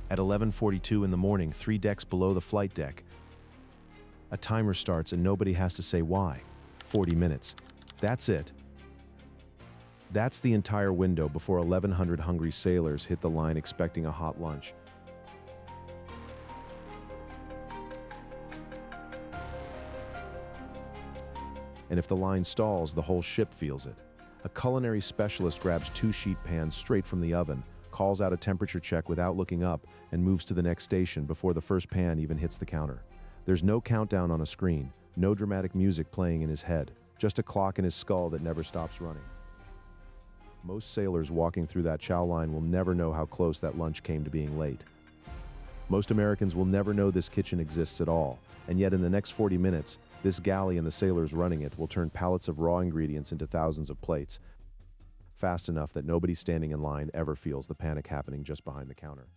At 11:42 in the morning, 3 decks below the flight deck, a timer starts and nobody has to say why. 40 minutes. That's it. That's the entire window before 1,100 hungry sailors hit the line expecting a hot lunch. And if the line stalls, the whole ship feels it. A culinary specialist grabs 2 sheet pans straight from the oven, calls out a temperature check without looking up, and moves to the next station before the first pan even hits the counter. There's no countdown on a screen, no dramatic music playing in his head, just a clock in his skull that never stops running. Most sailors walking through that chow line will never know how close that lunch came to being late. Most Americans will never know this kitchen exists at all, and yet in the next 40 minutes, this galley and the sailors running it will turn pallets of raw ingredients into thousands of plates, fast enough that nobody standing in line ever feels the panic happening just behind the counter.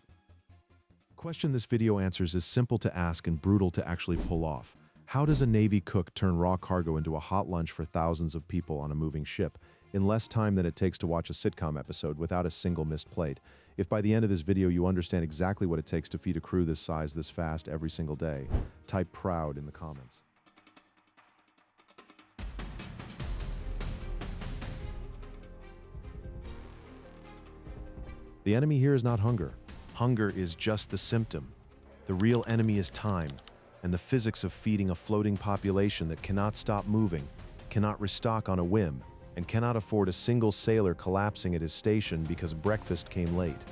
The question this video answers is simple to ask and brutal to actually pull off. How does a Navy cook turn raw cargo into a hot lunch for thousands of people on a moving ship in less time than it takes to watch a sitcom episode without a single missed plate? If by the end of this video you understand exactly what it takes to feed a crew this size this fast every single day, type proud in the comments. The enemy here is not hunger. Hunger is just the symptom. The real enemy is time, and the physics of feeding a floating population that cannot stop moving, cannot restock on a whim, and cannot afford a single sailor collapsing at his station because breakfast came late.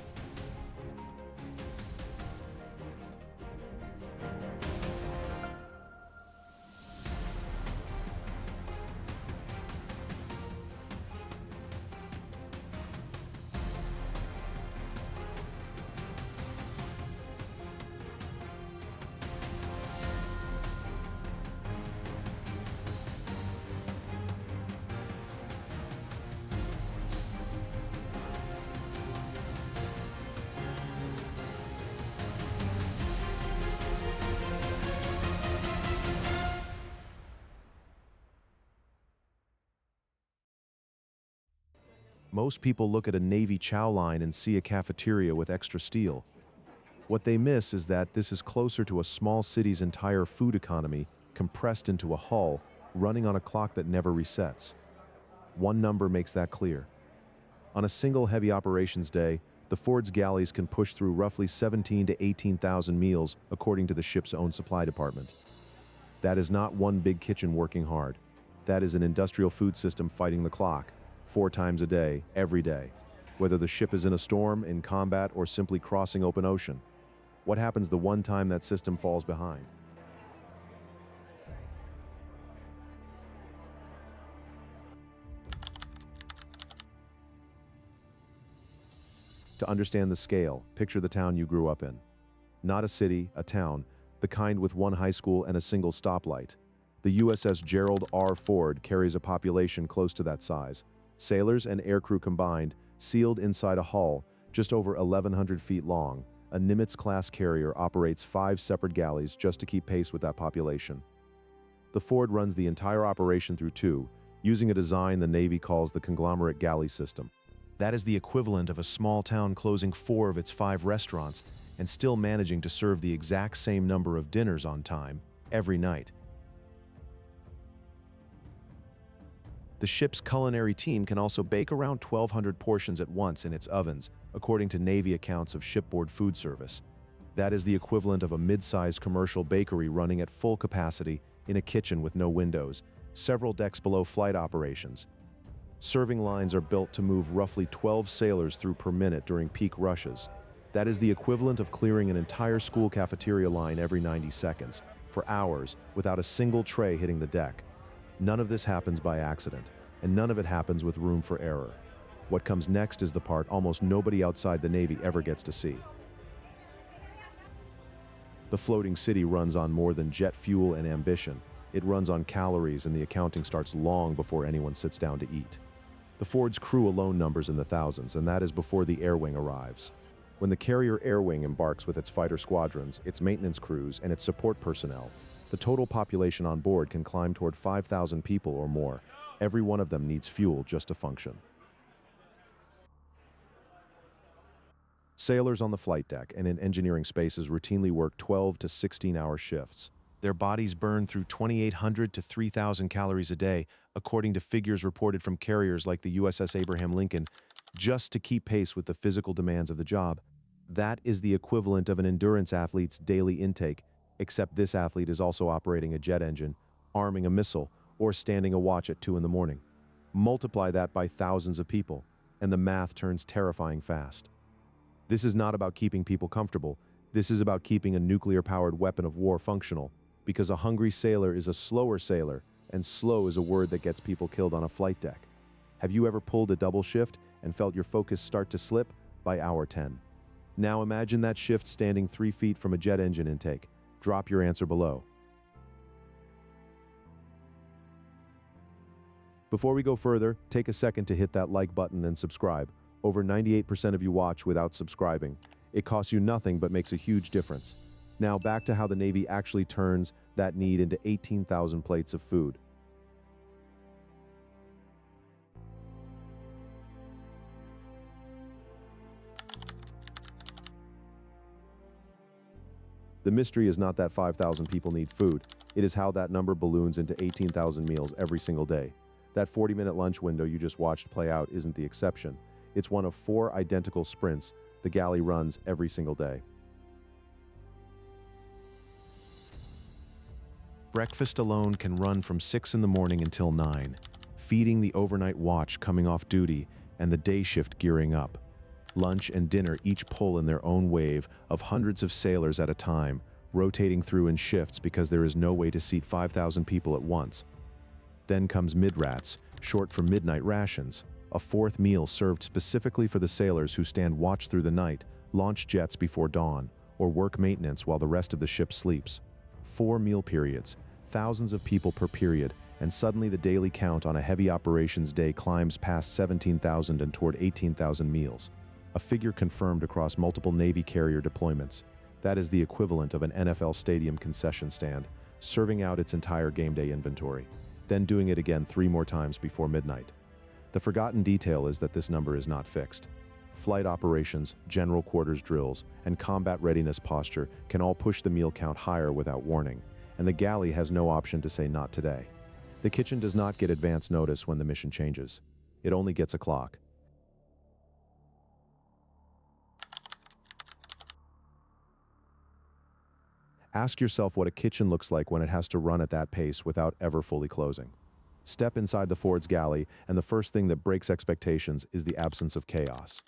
Most people look at a Navy chow line and see a cafeteria with extra steel. What they miss is that this is closer to a small city's entire food economy compressed into a hull, running on a clock that never resets. One number makes that clear. On a single heavy operations day, the Ford's galleys can push through roughly 17,000 to 18,000 meals according to the ship's own supply department. That is not one big kitchen working hard. That is an industrial food system fighting the clock, 4 times a day, every day, whether the ship is in a storm, in combat, or simply crossing open ocean. What happens the one time that system falls behind? To understand the scale, picture the town you grew up in. Not a city, a town, the kind with 1 high school and a single stoplight. The USS Gerald R Ford carries a population close to that size. Sailors and aircrew combined, sealed inside a hull just over 1,100 feet long, a Nimitz-class carrier operates 5 separate galleys just to keep pace with that population. The Ford runs the entire operation through 2, using a design the Navy calls the conglomerate galley system. That is the equivalent of a small town closing 4 of its 5 restaurants and still managing to serve the exact same number of dinners on time every night. The ship's culinary team can also bake around 1,200 portions at once in its ovens, according to Navy accounts of shipboard food service. That is the equivalent of a mid-sized commercial bakery running at full capacity in a kitchen with no windows, several decks below flight operations. Serving lines are built to move roughly 12 sailors through per minute during peak rushes. That is the equivalent of clearing an entire school cafeteria line every 90 seconds, for hours, without a single tray hitting the deck. None of this happens by accident, and none of it happens with room for error. What comes next is the part almost nobody outside the Navy ever gets to see. The floating city runs on more than jet fuel and ambition. It runs on calories, and the accounting starts long before anyone sits down to eat. The Ford's crew alone numbers in the thousands, and that is before the air wing arrives. When the carrier air wing embarks with its fighter squadrons, its maintenance crews, and its support personnel, the total population on board can climb toward 5,000 people or more. Every one of them needs fuel just to function. Sailors on the flight deck and in engineering spaces routinely work 12 to 16-hour shifts. Their bodies burn through 2,800 to 3,000 calories a day, according to figures reported from carriers like the USS Abraham Lincoln, just to keep pace with the physical demands of the job. That is the equivalent of an endurance athlete's daily intake, except this athlete is also operating a jet engine, arming a missile, or standing a watch at 2 in the morning. Multiply that by thousands of people, and the math turns terrifying fast. This is not about keeping people comfortable. This is about keeping a nuclear-powered weapon of war functional, because a hungry sailor is a slower sailor, and slow is a word that gets people killed on a flight deck. Have you ever pulled a double shift and felt your focus start to slip by hour 10? Now imagine that shift standing 3 feet from a jet engine intake. Drop your answer below. Before we go further, take a second to hit that like button and subscribe. Over 98% of you watch without subscribing. It costs you nothing but makes a huge difference. Now back to how the Navy actually turns that need into 18,000 plates of food. The mystery is not that 5,000 people need food. It is how that number balloons into 18,000 meals every single day. That 40-minute lunch window you just watched play out isn't the exception. It's one of 4 identical sprints the galley runs every single day. Breakfast alone can run from 6 in the morning until 9, feeding the overnight watch coming off duty and the day shift gearing up. Lunch and dinner each pull in their own wave of hundreds of sailors at a time, rotating through in shifts because there is no way to seat 5,000 people at once. Then comes midrats, short for midnight rations, a 4th meal served specifically for the sailors who stand watch through the night, launch jets before dawn, or work maintenance while the rest of the ship sleeps. 4 meal periods, thousands of people per period, and suddenly the daily count on a heavy operations day climbs past 17,000 and toward 18,000 meals. A figure confirmed across multiple Navy carrier deployments. That is the equivalent of an NFL stadium concession stand, serving out its entire game day inventory, then doing it again 3 more times before midnight. The forgotten detail is that this number is not fixed. Flight operations, general quarters drills, and combat readiness posture can all push the meal count higher without warning, and the galley has no option to say not today. The kitchen does not get advance notice when the mission changes. It only gets a clock. Ask yourself what a kitchen looks like when it has to run at that pace without ever fully closing. Step inside the Ford's galley, and the first thing that breaks expectations is the absence of chaos.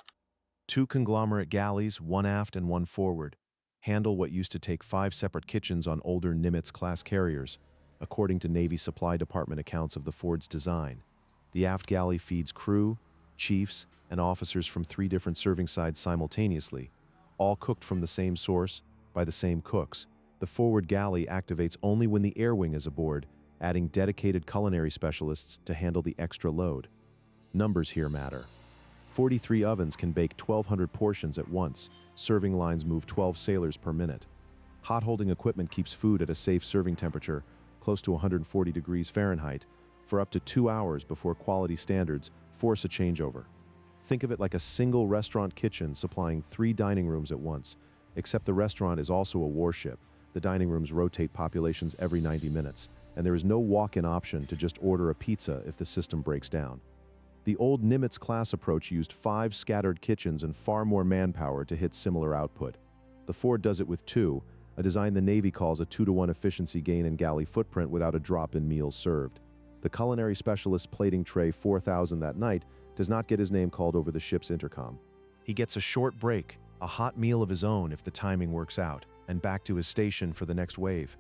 2 conglomerate galleys, 1 aft and 1 forward, handle what used to take 5 separate kitchens on older Nimitz-class carriers, according to Navy Supply Department accounts of the Ford's design. The aft galley feeds crew, chiefs, and officers from 3 different serving sides simultaneously, all cooked from the same source, by the same cooks. The forward galley activates only when the air wing is aboard, adding dedicated culinary specialists to handle the extra load. Numbers here matter. 43 ovens can bake 1,200 portions at once. Serving lines move 12 sailors per minute. Hot holding equipment keeps food at a safe serving temperature, close to 140 degrees Fahrenheit, for up to 2 hours before quality standards force a changeover. Think of it like a single restaurant kitchen supplying 3 dining rooms at once, except the restaurant is also a warship. The dining rooms rotate populations every 90 minutes, and there is no walk-in option to just order a pizza if the system breaks down. The old Nimitz-class approach used 5 scattered kitchens and far more manpower to hit similar output. The Ford does it with 2, a design the Navy calls a 2-to-1 efficiency gain in galley footprint without a drop in meals served. The culinary specialist plating tray 4000 that night does not get his name called over the ship's intercom. He gets a short break, a hot meal of his own if the timing works out, and back to his station for the next wave.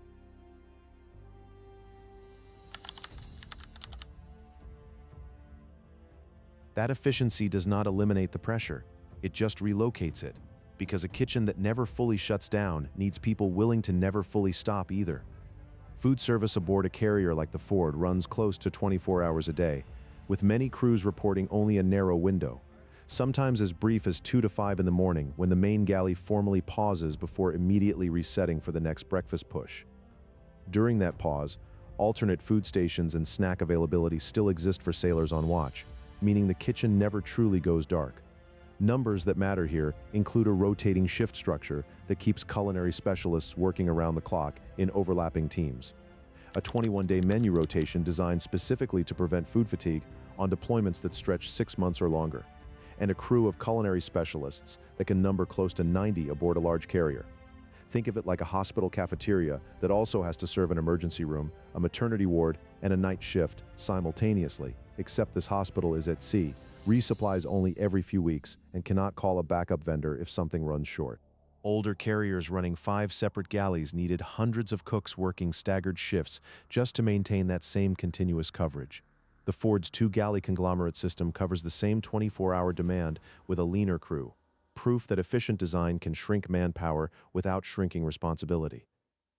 That efficiency does not eliminate the pressure, it just relocates it, because a kitchen that never fully shuts down needs people willing to never fully stop either. Food service aboard a carrier like the Ford runs close to 24 hours a day, with many crews reporting only a narrow window, sometimes as brief as 2 to 5 in the morning when the main galley formally pauses before immediately resetting for the next breakfast push. During that pause, alternate food stations and snack availability still exist for sailors on watch, meaning the kitchen never truly goes dark. Numbers that matter here include a rotating shift structure that keeps culinary specialists working around the clock in overlapping teams. A 21-day menu rotation designed specifically to prevent food fatigue on deployments that stretch 6 months or longer. And a crew of culinary specialists that can number close to 90 aboard a large carrier. Think of it like a hospital cafeteria that also has to serve an emergency room, a maternity ward, and a night shift simultaneously, except this hospital is at sea, resupplies only every few weeks, and cannot call a backup vendor if something runs short. Older carriers running 5 separate galleys needed hundreds of cooks working staggered shifts just to maintain that same continuous coverage. The Ford's 2-galley conglomerate system covers the same 24-hour demand with a leaner crew, proof that efficient design can shrink manpower without shrinking responsibility.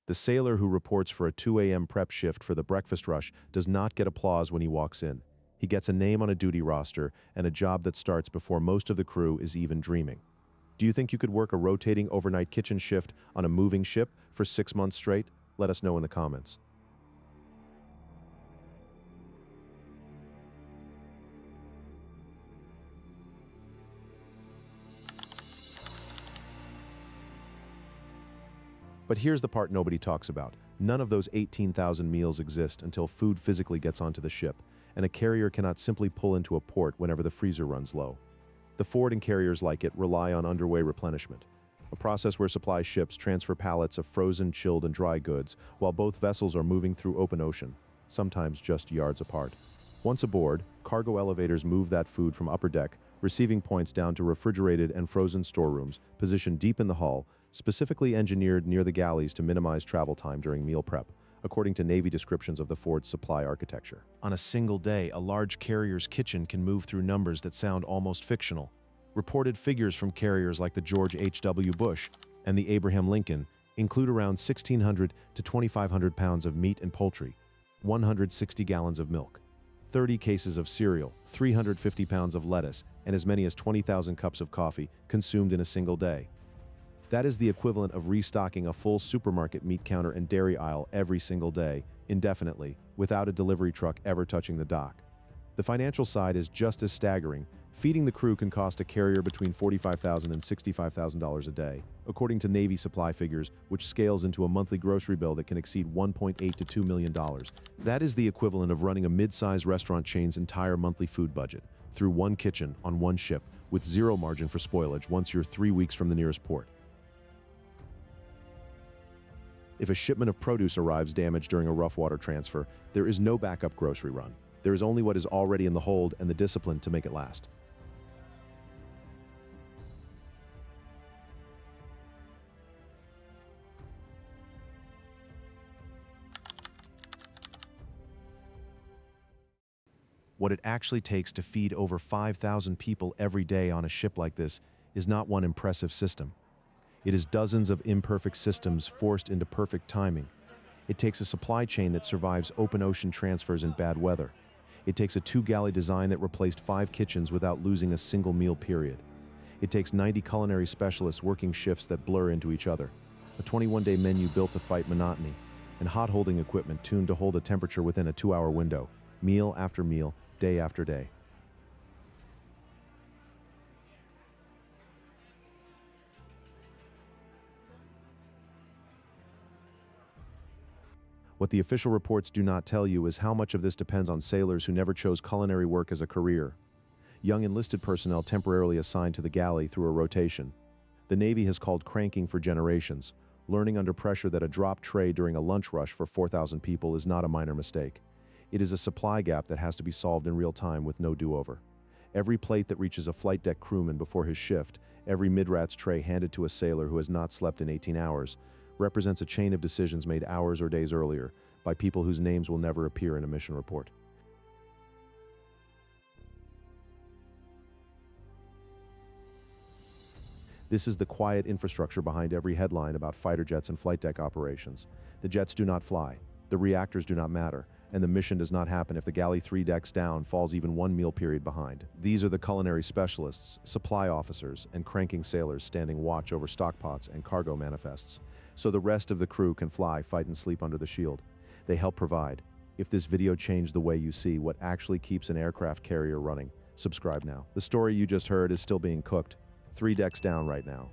The sailor who reports for a 2 a.m. prep shift for the breakfast rush does not get applause when he walks in. He gets a name on a duty roster and a job that starts before most of the crew is even dreaming. Do you think you could work a rotating overnight kitchen shift on a moving ship for 6 months straight? Let us know in the comments. But here's the part nobody talks about. None of those 18,000 meals exist until food physically gets onto the ship, and a carrier cannot simply pull into a port whenever the freezer runs low. The Ford and carriers like it rely on underway replenishment, a process where supply ships transfer pallets of frozen, chilled, and dry goods while both vessels are moving through open ocean, sometimes just yards apart. Once aboard, cargo elevators move that food from upper deck, receiving points down to refrigerated and frozen storerooms positioned deep in the hull, specifically engineered near the galleys to minimize travel time during meal prep, according to Navy descriptions of the Ford's supply architecture. On a single day, a large carrier's kitchen can move through numbers that sound almost fictional. Reported figures from carriers like the George H.W. Bush and the Abraham Lincoln include around 1,600 to 2,500 pounds of meat and poultry, 160 gallons of milk, 30 cases of cereal, 350 pounds of lettuce, and as many as 20,000 cups of coffee consumed in a single day. That is the equivalent of restocking a full supermarket meat counter and dairy aisle every single day, indefinitely, without a delivery truck ever touching the dock. The financial side is just as staggering. Feeding the crew can cost a carrier between $45,000 and $65,000 a day, according to Navy supply figures, which scales into a monthly grocery bill that can exceed $1.8 to $2 million. That is the equivalent of running a mid-sized restaurant chain's entire monthly food budget, through one kitchen on one ship, with zero margin for spoilage once you're 3 weeks from the nearest port. If a shipment of produce arrives damaged during a rough water transfer, there is no backup grocery run. There is only what is already in the hold and the discipline to make it last. What it actually takes to feed over 5,000 people every day on a ship like this is not one impressive system. It is dozens of imperfect systems forced into perfect timing. It takes a supply chain that survives open ocean transfers in bad weather. It takes a 2-galley design that replaced 5 kitchens without losing a single meal period. It takes 90 culinary specialists working shifts that blur into each other, a 21-day menu built to fight monotony, and hot holding equipment tuned to hold a temperature within a 2-hour window, meal after meal, day after day. What the official reports do not tell you is how much of this depends on sailors who never chose culinary work as a career. Young enlisted personnel temporarily assigned to the galley through a rotation. The Navy has called cranking for generations, learning under pressure that a drop tray during a lunch rush for 4,000 people is not a minor mistake. It is a supply gap that has to be solved in real time with no do-over. Every plate that reaches a flight deck crewman before his shift, every mid-rats tray handed to a sailor who has not slept in 18 hours, represents a chain of decisions made hours or days earlier by people whose names will never appear in a mission report. This is the quiet infrastructure behind every headline about fighter jets and flight deck operations. The jets do not fly, the reactors do not matter, and the mission does not happen if the galley 3 decks down falls even 1 meal period behind. These are the culinary specialists, supply officers, and cranking sailors standing watch over stockpots and cargo manifests, so the rest of the crew can fly, fight, and sleep under the shield. They help provide. If this video changed the way you see what actually keeps an aircraft carrier running, Subscribe now. The story you just heard is still being cooked. 3 decks down right now.